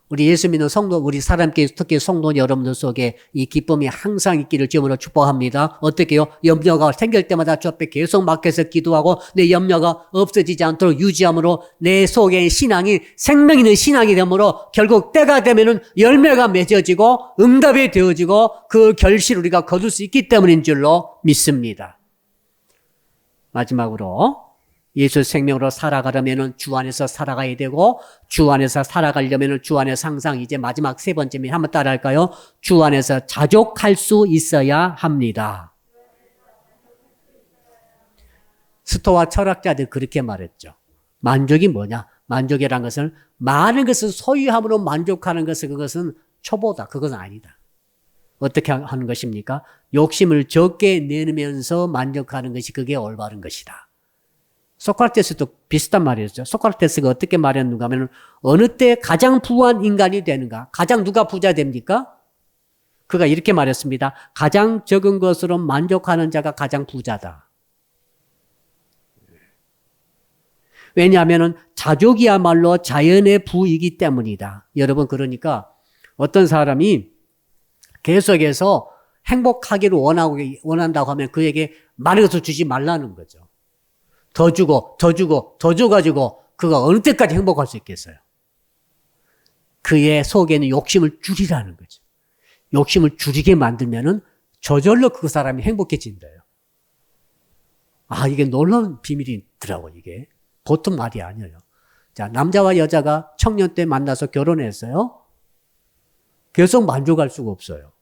우리 예수 믿는 성도, 우리 사람께 특히 성도 여러분들 속에 이 기쁨이 항상 있기를 주님으로 축복합니다. 어떻게요? 염려가 생길 때마다 주 앞에 계속 맡겨서 기도하고 내 염려가 없어지지 않도록 유지함으로 내 속에 신앙이 생명 있는 신앙이 되므로 결국 때가 되면은 열매가 맺어지고 응답이 되어지고 그 결실을 우리가 거둘 수 있기 때문인 줄로 믿습니다. 마지막으로 예수 생명으로 살아가려면 주 안에서 살아가야 되고 주 안에서 살아가려면 주 안에서 항상 이제 마지막 세 번째면 한번 따라 할까요? 주 안에서 자족할 수 있어야 합니다. 스토아 철학자들 그렇게 말했죠. 만족이 뭐냐? 만족이란 것은 많은 것을 소유함으로 만족하는 것은 그것은 초보다. 그것은 아니다. 어떻게 하는 것입니까? 욕심을 적게 내면서 만족하는 것이 그게 올바른 것이다. 소크라테스도 비슷한 말이었죠. 소크라테스가 어떻게 말했는가 하면 어느 때 가장 부유한 인간이 되는가? 가장 누가 부자 됩니까? 그가 이렇게 말했습니다. 가장 적은 것으로 만족하는 자가 가장 부자다. 왜냐하면 자족이야말로 자연의 부이기 때문이다. 여러분 그러니까 어떤 사람이 계속해서 행복하기를 원한다고 하면 그에게 많은 것을 주지 말라는 거죠. 더 주고 더 주고 더 줘가지고 그가 어느 때까지 행복할 수 있겠어요? 그의 속에는 욕심을 줄이라는 거죠. 욕심을 줄이게 만들면은 저절로 그 사람이 행복해진대요. 아, 이게 놀라운 비밀이더라고요, 이게. 보통 말이 아니에요. 자, 남자와 여자가 청년 때 만나서 결혼했어요. 계속 만족할 수가 없어요.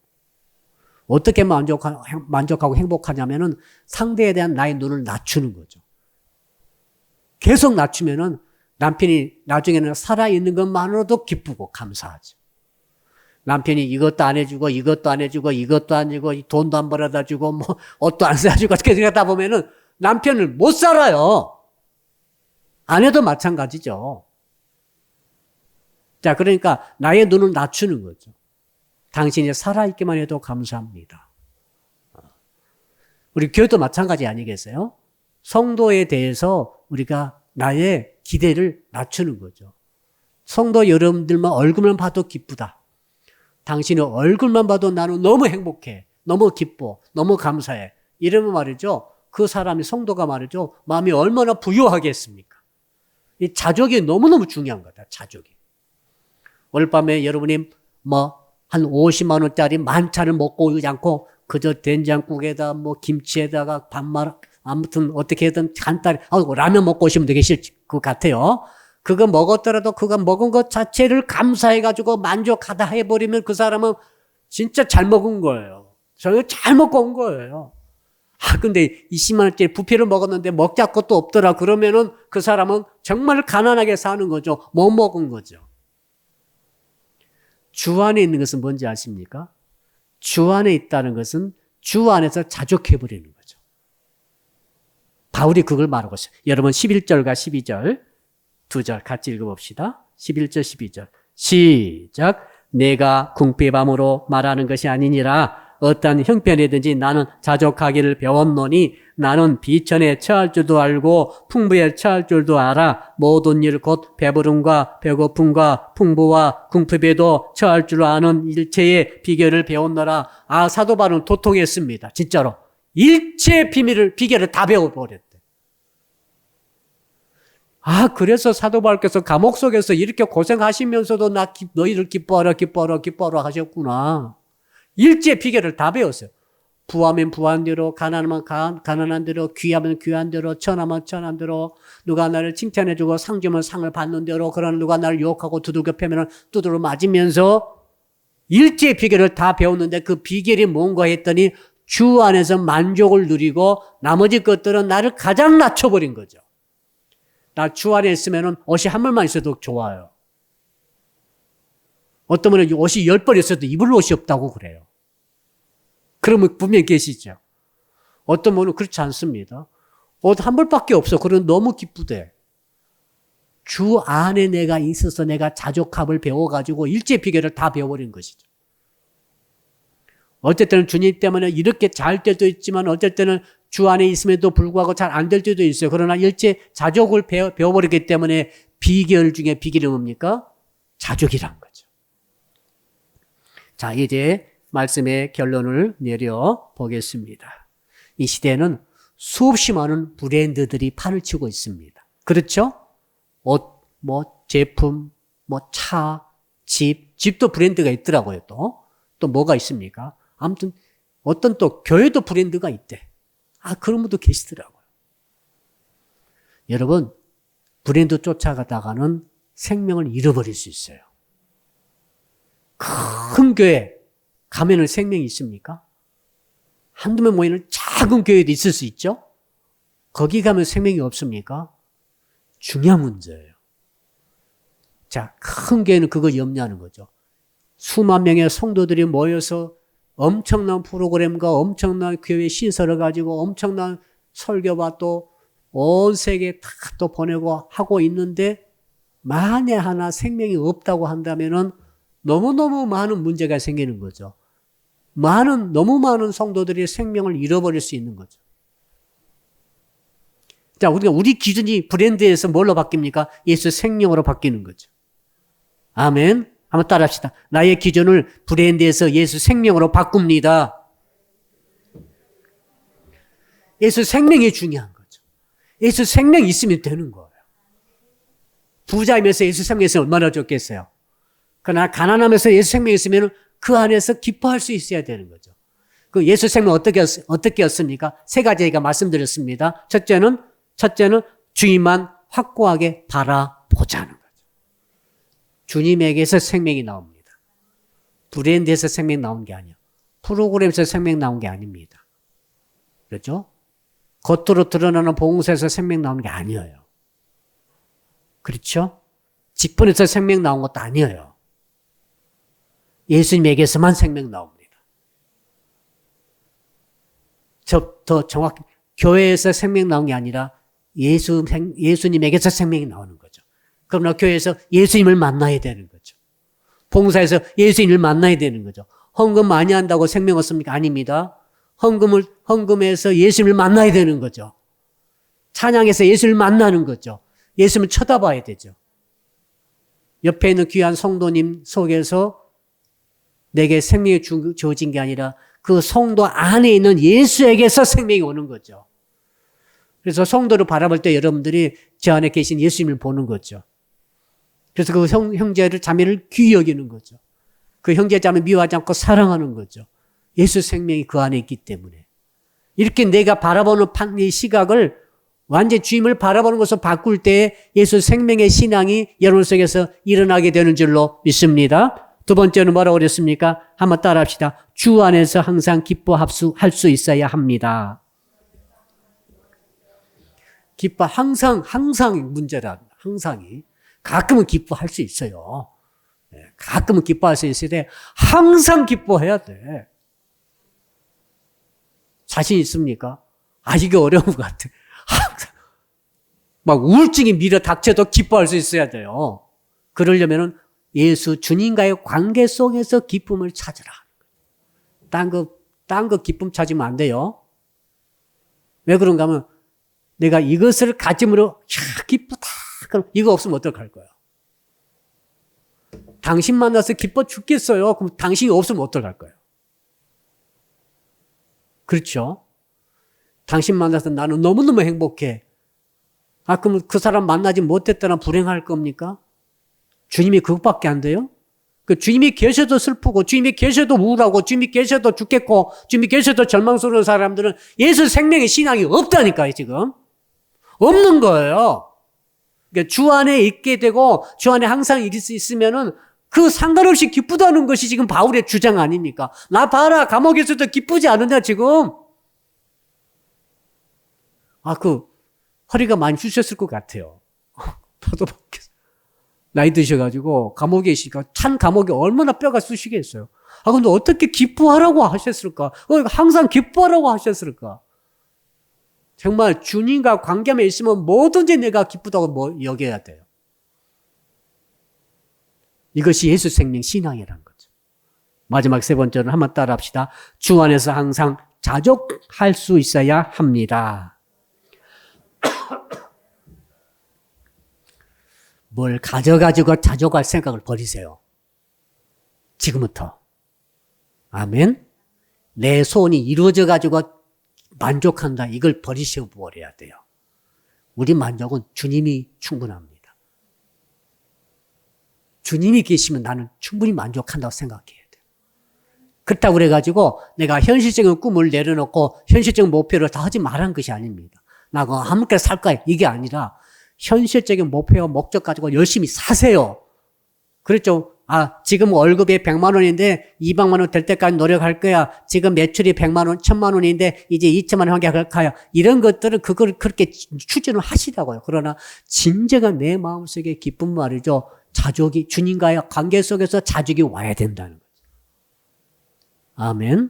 어떻게 만족하고 행복하냐면은 상대에 대한 나의 눈을 낮추는 거죠. 계속 낮추면은 남편이 나중에는 살아있는 것만으로도 기쁘고 감사하죠. 남편이 이것도 안 해주고 이것도 안 해주고 이것도 안 해주고 돈도 안 벌어다 주고 뭐 옷도 안 사주고 어떻게 생각하다 보면은 남편을 못 살아요. 아내도 마찬가지죠. 자, 그러니까 나의 눈을 낮추는 거죠. 당신이 살아있기만 해도 감사합니다. 우리 교회도 마찬가지 아니겠어요? 성도에 대해서 우리가 나의 기대를 낮추는 거죠. 성도 여러분들만 얼굴만 봐도 기쁘다. 당신의 얼굴만 봐도 나는 너무 행복해. 너무 기뻐. 너무 감사해. 이러면 말이죠. 그 사람이 성도가 말이죠. 마음이 얼마나 부유하겠습니까? 이 자족이 너무너무 중요한 거다. 자족이. 오늘 밤에 여러분이 한 50만 원짜리 만찬을 먹고 오지 않고 그저 된장국에다 김치에다가 밥말 아무튼 어떻게든 간단히 라면 먹고 오시면 되게 싫을 것 같아요. 그거 먹었더라도 그거 먹은 것 자체를 감사해가지고 만족하다 해버리면 그 사람은 진짜 잘 먹은 거예요. 저는 잘 먹고 온 거예요. 근데 20만 원짜리 부피를 먹었는데 먹자 것도 없더라. 그러면은 그 사람은 정말 가난하게 사는 거죠. 못 먹은 거죠. 주 안에 있는 것은 뭔지 아십니까? 주 안에 있다는 것은 주 안에서 자족해버리는 거죠. 바울이 그걸 말하고 있어요. 여러분 11절과 12절 2절 같이 읽어봅시다. 11절 12절 시작. 내가 궁핍함으로 말하는 것이 아니니라. 어떠한 형편이든지 나는 자족하기를 배웠노니 나는 비천에 처할 줄도 알고 풍부에 처할 줄도 알아. 모든 일 곧 배부름과 배고픔과 풍부와 궁핍에도 처할 줄 아는 일체의 비결을 배웠노라. 사도 바울은 도통했습니다. 진짜로. 일체의 비결을 다 배워버렸대. 그래서 사도 바울께서 감옥 속에서 이렇게 고생하시면서도 너희를 기뻐하라 하셨구나. 일제의 비결을 다 배웠어요. 부하면 부한 대로, 가난하면 가난한 대로, 귀하면 귀한 대로, 천하면 천한 대로, 누가 나를 칭찬해주고 상 주면 상을 받는 대로, 그러나 누가 나를 유혹하고 두들겨 패면 두드러 맞으면서 일제의 비결을 다 배웠는데 그 비결이 뭔가 했더니 주 안에서 만족을 누리고 나머지 것들은 나를 가장 낮춰버린 거죠. 나 주 안에 있으면 옷이 한 벌만 있어도 좋아요. 어떤 분은 옷이 10벌 있어도 입을 옷이 없다고 그래요. 그러면 분명히 계시죠. 어떤 분은 그렇지 않습니다. 옷 한 벌밖에 없어. 그러면 너무 기쁘대. 주 안에 내가 있어서 내가 자족함을 배워가지고 일제 비결을 다 배워버린 것이죠. 어쩔 때는 주님 때문에 이렇게 잘 때도 있지만 어쩔 때는 주 안에 있음에도 불구하고 잘 안 될 때도 있어요. 그러나 일제 자족을 배워버렸기 때문에 비결 중에 비결이 뭡니까? 자족이란 거죠. 자, 이제 말씀의 결론을 내려보겠습니다. 이 시대에는 수없이 많은 브랜드들이 판을 치고 있습니다. 그렇죠? 옷, 제품, 차, 집도 브랜드가 있더라고요, 또. 또 뭐가 있습니까? 아무튼 어떤 또 교회도 브랜드가 있대. 그런 분도 계시더라고요. 여러분, 브랜드 쫓아가다가는 생명을 잃어버릴 수 있어요. 큰 교회 가면은 생명이 있습니까? 한두 명 모이는 작은 교회도 있을 수 있죠? 거기 가면 생명이 없습니까? 중요한 문제예요. 자, 큰 교회는 그거 염려하는 거죠. 수만 명의 성도들이 모여서 엄청난 프로그램과 엄청난 교회 신설을 가지고 엄청난 설교와 또 온 세계에 다 또 보내고 하고 있는데 만에 하나 생명이 없다고 한다면은 너무너무 많은 문제가 생기는 거죠. 너무 많은 성도들이 생명을 잃어버릴 수 있는 거죠. 자, 우리 기준이 브랜드에서 뭘로 바뀝니까? 예수 생명으로 바뀌는 거죠. 아멘. 한번 따라 합시다. 나의 기준을 브랜드에서 예수 생명으로 바꿉니다. 예수 생명이 중요한 거죠. 예수 생명이 있으면 되는 거예요. 부자이면서 예수 생명이 있으면 얼마나 좋겠어요. 그러나 가난하면서 예수 생명이 있으면 그 안에서 기뻐할 수 있어야 되는 거죠. 그 예수 생명 어떻게였습니까? 세 가지 제가 말씀드렸습니다. 첫째는 주님만 확고하게 바라보자는 거죠. 주님에게서 생명이 나옵니다. 브랜드에서 생명 나온 게 아니에요. 프로그램에서 생명 나온 게 아닙니다. 그렇죠? 겉으로 드러나는 봉사에서 생명 나온 게 아니에요. 그렇죠? 직분에서 생명 나온 것도 아니에요. 예수님에게서만 생명 나옵니다. 더 정확히 교회에서 생명 나온 게 아니라 예수님에게서 생명이 나오는 거죠. 그러나 교회에서 예수님을 만나야 되는 거죠. 봉사에서 예수님을 만나야 되는 거죠. 헌금 많이 한다고 생명 얻습니까? 아닙니다. 헌금에서 예수님을 만나야 되는 거죠. 찬양에서 예수님을 만나는 거죠. 예수님을 쳐다봐야 되죠. 옆에 있는 귀한 성도님 속에서 내게 생명이 주어진 게 아니라 그 성도 안에 있는 예수에게서 생명이 오는 거죠. 그래서 성도를 바라볼 때 여러분들이 저 안에 계신 예수님을 보는 거죠. 그래서 그 형제를 자매를 귀히 여기는 거죠. 그 형제 자매 미워하지 않고 사랑하는 거죠. 예수 생명이 그 안에 있기 때문에. 이렇게 내가 바라보는 이 시각을 완전 주님을 바라보는 것을 바꿀 때 예수 생명의 신앙이 여러분 속에서 일어나게 되는 줄로 믿습니다. 두 번째는 뭐라고 그랬습니까? 한번 따라 합시다. 주 안에서 항상 기뻐할 수 있어야 합니다. 항상 문제라, 항상이. 가끔은 기뻐할 수 있어요. 가끔은 기뻐할 수 있어야 돼. 항상 기뻐해야 돼. 자신 있습니까? 이게 어려운 것 같아. 항상. 막 우울증이 밀어 닥쳐도 기뻐할 수 있어야 돼요. 그러려면은 예수 주님과의 관계 속에서 기쁨을 찾으라. 딴 거 기쁨 찾으면 안 돼요. 왜 그런가 하면 내가 이것을 가짐으로 기쁘다. 그럼 이거 없으면 어떡할 거예요? 당신 만나서 기뻐 죽겠어요. 그럼 당신이 없으면 어떡할 거예요? 그렇죠? 당신 만나서 나는 너무너무 행복해. 그럼 그 사람 만나지 못했다나 불행할 겁니까? 주님이 그것밖에 안 돼요? 주님이 계셔도 슬프고, 주님이 계셔도 우울하고, 주님이 계셔도 죽겠고, 주님이 계셔도 절망스러운 사람들은 예수 생명의 신앙이 없다니까요, 지금. 없는 거예요. 그러니까 주 안에 있게 되고, 주 안에 항상 있으면은 그 상관없이 기쁘다는 것이 지금 바울의 주장 아닙니까? 나 봐라, 감옥에서도 기쁘지 않느냐, 지금. 허리가 많이 쑤셨을 것 같아요. 저도 나이 드셔가지고 감옥에 있으니까 찬 감옥에 얼마나 뼈가 쑤시겠어요. 근데 어떻게 기뻐하라고 하셨을까? 항상 기뻐하라고 하셨을까? 정말 주님과 관계만 있으면 뭐든지 내가 기쁘다고 여겨야 돼요. 이것이 예수 생명 신앙이라는 거죠. 마지막 세 번째는 한번 따라 합시다. 주 안에서 항상 자족할 수 있어야 합니다. 뭘 가져가지고 자족할 생각을 버리세요. 지금부터. 아멘. 내 소원이 이루어져 가지고 만족한다. 이걸 버리시고 버려야 돼요. 우리 만족은 주님이 충분합니다. 주님이 계시면 나는 충분히 만족한다고 생각해야 돼요. 그렇다고 그래가지고 내가 현실적인 꿈을 내려놓고 현실적인 목표를 다 하지 말라는 것이 아닙니다. 나 그거 아무렇게나 살 거야. 이게 아니라 현실적인 목표와 목적 가지고 열심히 사세요. 그렇죠. 지금 월급이 100만 원인데 200만 원 될 때까지 노력할 거야. 지금 매출이 100만 원, 1000만 원인데 이제 2천만 원 한개 가야. 이런 것들은 그걸 그렇게 추진을 하시라고요. 그러나 진정한 내 마음속에 기쁜 말이죠. 자족이 주님과의 관계 속에서 자족이 와야 된다는 거죠. 아멘.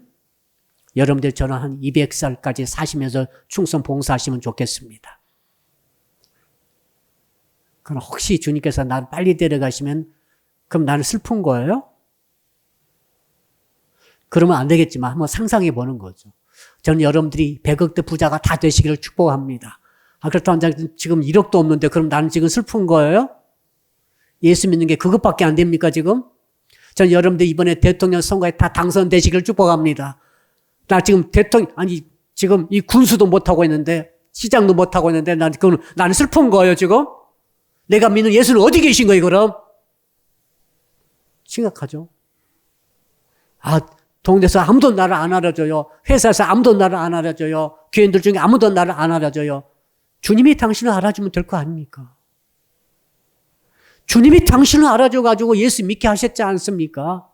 여러분들처럼 한 200살까지 사시면서 충성 봉사하시면 좋겠습니다. 그럼 혹시 주님께서 나를 빨리 데려가시면 그럼 나는 슬픈 거예요? 그러면 안 되겠지만 한번 상상해 보는 거죠. 저는 여러분들이 100억대 부자가 다 되시기를 축복합니다. 그렇다면 지금 1억도 없는데 그럼 나는 지금 슬픈 거예요? 예수 믿는 게 그것밖에 안 됩니까 지금? 저는 여러분들 이번에 대통령 선거에 다 당선되시기를 축복합니다. 나 지금 지금 이 군수도 못하고 있는데 시장도 못하고 있는데 나는 슬픈 거예요 지금? 내가 믿는 예수는 어디 계신 거예요, 그럼? 심각하죠? 동네에서 아무도 나를 안 알아줘요. 회사에서 아무도 나를 안 알아줘요. 교인들 중에 아무도 나를 안 알아줘요. 주님이 당신을 알아주면 될 거 아닙니까? 주님이 당신을 알아줘가지고 예수 믿게 하셨지 않습니까?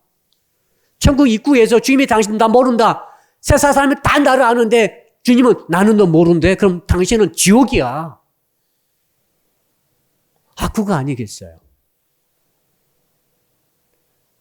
천국 입구에서 주님이 당신 나 모른다. 세상 사람이 다 나를 아는데 주님은 나는 너 모른대. 그럼 당신은 지옥이야. 그거 아니겠어요?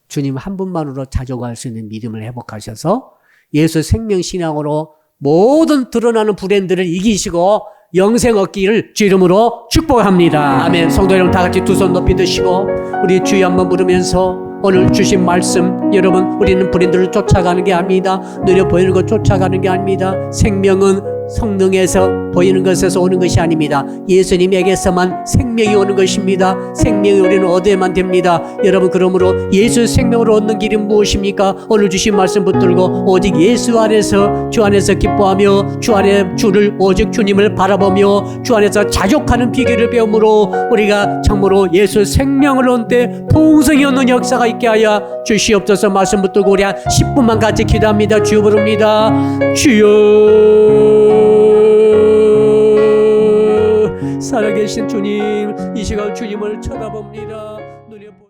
주님 한 분만으로 자족할 수 있는 믿음을 회복하셔서 예수 생명신앙으로 모든 드러나는 불행들을 이기시고 영생 얻기를 주 이름으로 축복합니다. 아멘. 성도 여러분 다 같이 두 손 높이 드시고 우리 주여 한번 부르면서 오늘 주신 말씀 여러분 우리는 불행들을 쫓아가는 게 아닙니다. 느려 보이는 것 쫓아가는 게 아닙니다. 생명은 성령에서 보이는 것에서 오는 것이 아닙니다. 예수님에게서만 생명이 오는 것입니다. 생명이 우리는 얻어야만 됩니다. 여러분 그러므로 예수 생명으로 얻는 길이 무엇입니까? 오늘 주신 말씀 붙들고 오직 예수 안에서 주 안에서 기뻐하며 주 안에 주를 오직 주님을 바라보며 주 안에서 자족하는 비결을 배움으로 우리가 참으로 예수 생명을 얻는 때 풍성이 얻는 역사가 있게 하여 주시옵소서. 말씀 붙들고 우리 한 10분만 같이 기도합니다. 주여 부릅니다. 주여 살아계신 주님, 이 시간 주님을 쳐다봅니다.